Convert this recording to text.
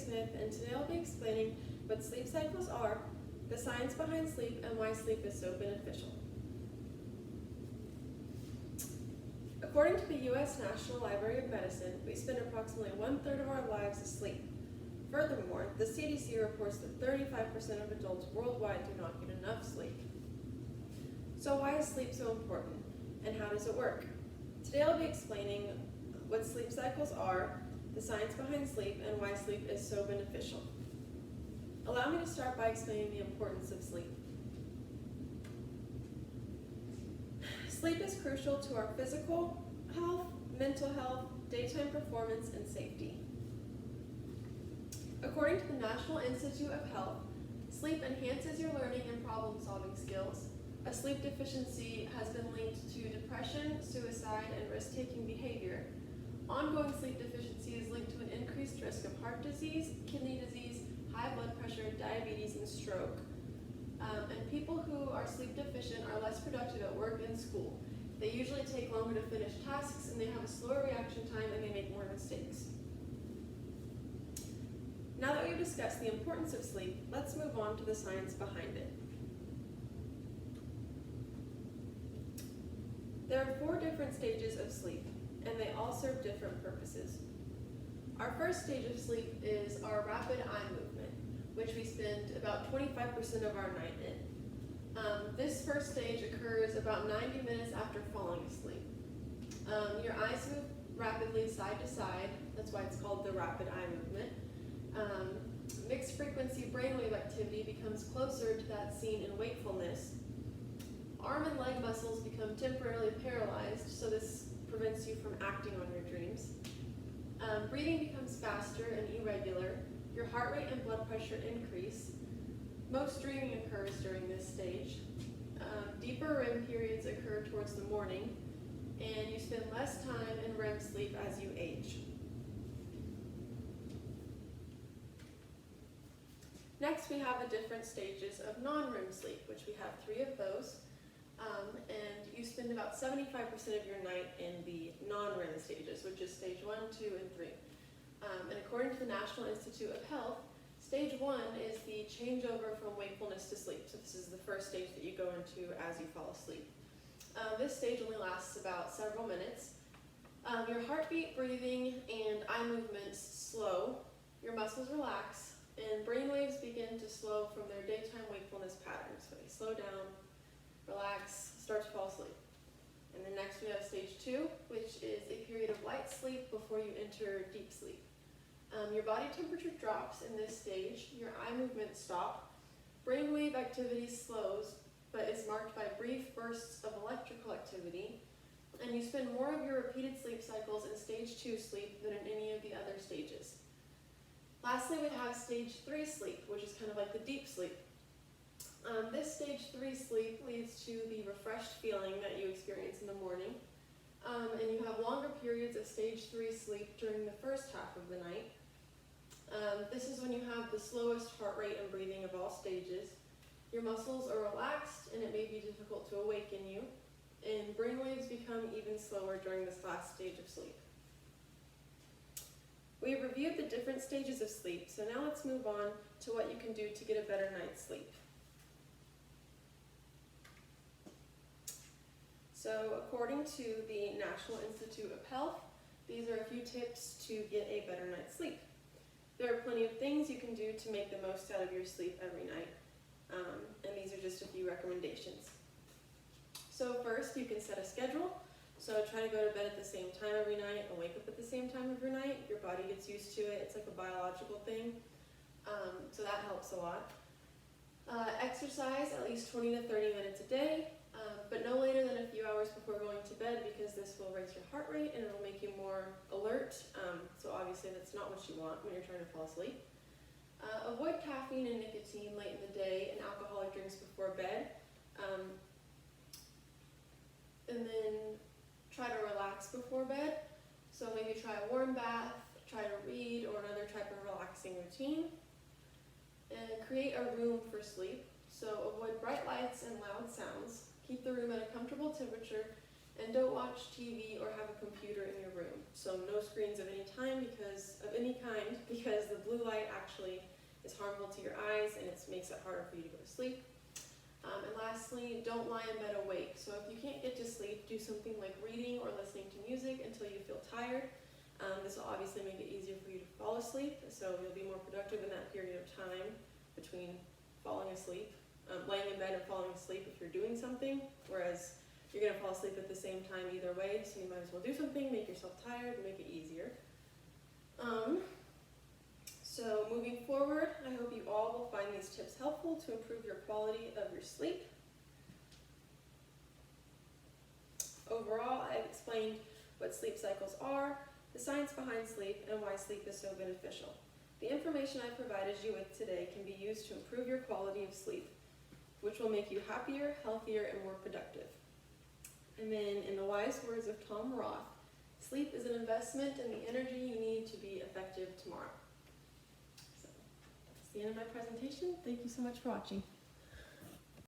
Smith, and today I'll be explaining what sleep cycles are, the science behind sleep, and why sleep is so beneficial. According to the U.S. National Library of Medicine, we spend approximately 1/3 of our lives asleep. Furthermore, the CDC reports that 35% of adults worldwide do not get enough sleep. So why is sleep so important, and how does it work? Today I'll be explaining what sleep cycles are, the science behind sleep, and why sleep is so beneficial. Allow me to start by explaining the importance of sleep. Sleep is crucial to our physical health, mental health, daytime performance, and safety. According to the National Institute of Health, sleep enhances your learning and problem-solving skills. A sleep deficiency has been linked to depression, suicide, and risk-taking behavior. Ongoing sleep deficiency is linked to an increased risk of heart disease, kidney disease, high blood pressure, diabetes, and stroke. And people who are sleep deficient are less productive at work and school. They usually take longer to finish tasks, and they have a slower reaction time, and they make more mistakes. Now that we've discussed the importance of sleep, let's move on to the science behind it. There are 4 different stages of sleep, and they all serve different purposes. Our first stage of sleep is our rapid eye movement, which we spend about 25% of our night in. This first stage occurs about 90 minutes after falling asleep. Your eyes move rapidly side to side, that's why it's called the rapid eye movement. Mixed frequency brainwave activity becomes closer to that seen in wakefulness. Arm and leg muscles become temporarily paralyzed, so this prevents you from acting on your dreams. Breathing becomes faster and irregular. Your heart rate and blood pressure increase. Most dreaming occurs during this stage. Deeper REM periods occur towards the morning, and you spend less time in REM sleep as you age. Next, we have the different stages of non-REM sleep, which we have 3 of those. And you spend about 75% of your night in the non-REM stages, which is stage 1, 2, and 3. And according to the National Institute of Health, stage 1 is the changeover from wakefulness to sleep. So this is the first stage that you go into as you fall asleep. This stage only lasts about several minutes. Your heartbeat, breathing, and eye movements slow, your muscles relax, and brain waves begin to slow from their daytime wakefulness patterns. So they slow down, relax, start to fall asleep. And then next we have stage 2, which is a period of light sleep before you enter deep sleep. Your body temperature drops in this stage, your eye movements stop, brainwave activity slows, but is marked by brief bursts of electrical activity, and you spend more of your repeated sleep cycles in stage 2 sleep than in any of the other stages. Lastly, we have stage 3 sleep, which is kind of like the deep sleep. This stage 3 sleep leads to the refreshed feeling that you experience in the morning, and you have longer periods of stage 3 sleep during the first half of the night. This is when you have the slowest heart rate and breathing of all stages. Your muscles are relaxed, and it may be difficult to awaken you, and brainwaves become even slower during this last stage of sleep. We have reviewed the different stages of sleep, so now let's move on to what you can do to get a better night's sleep. So according to the National Institute of Health, these are a few tips to get a better night's sleep. There are plenty of things you can do to make the most out of your sleep every night, and these are just a few recommendations. So first, you can set a schedule. So try to go to bed at the same time every night and wake up at the same time every night. Your body gets used to it. It's like a biological thing, so that helps a lot. Exercise at least 20 to 30 minutes a day, but no later than a few hours before going to bed, because this will raise your heart rate and it will make you more alert. So obviously that's not what you want when you're trying to fall asleep. Avoid caffeine and nicotine late in the day and alcoholic drinks before bed. And then try to relax before bed. So maybe try a warm bath, try to read, or another type of relaxing routine. And create a room for sleep. So avoid bright lights and loud sounds. Keep the room at a comfortable temperature And don't watch TV or have a computer in your room. So no screens of any kind because the blue light actually is harmful to your eyes and it makes it harder for you to go to sleep. And lastly, don't lie in bed awake. So if you can't get to sleep, do something like reading or listening to music until you feel tired. This will obviously make it easier for you to fall asleep, so you'll be more productive in that period of time between falling asleep, laying in bed and falling asleep if you're doing something, whereas you're going to fall asleep at the same time either way, so you might as well do something, make yourself tired, make it easier. So moving forward, I hope you all will find these tips helpful to improve your quality of your sleep. Overall, I've explained what sleep cycles are, the science behind sleep, and why sleep is so beneficial. The information I provided you with today can be used to improve your quality of sleep, which will make you happier, healthier, and more productive. And then, in the wise words of Tom Roth, sleep is an investment in the energy you need to be effective tomorrow. So, that's the end of my presentation. Thank you so much for watching.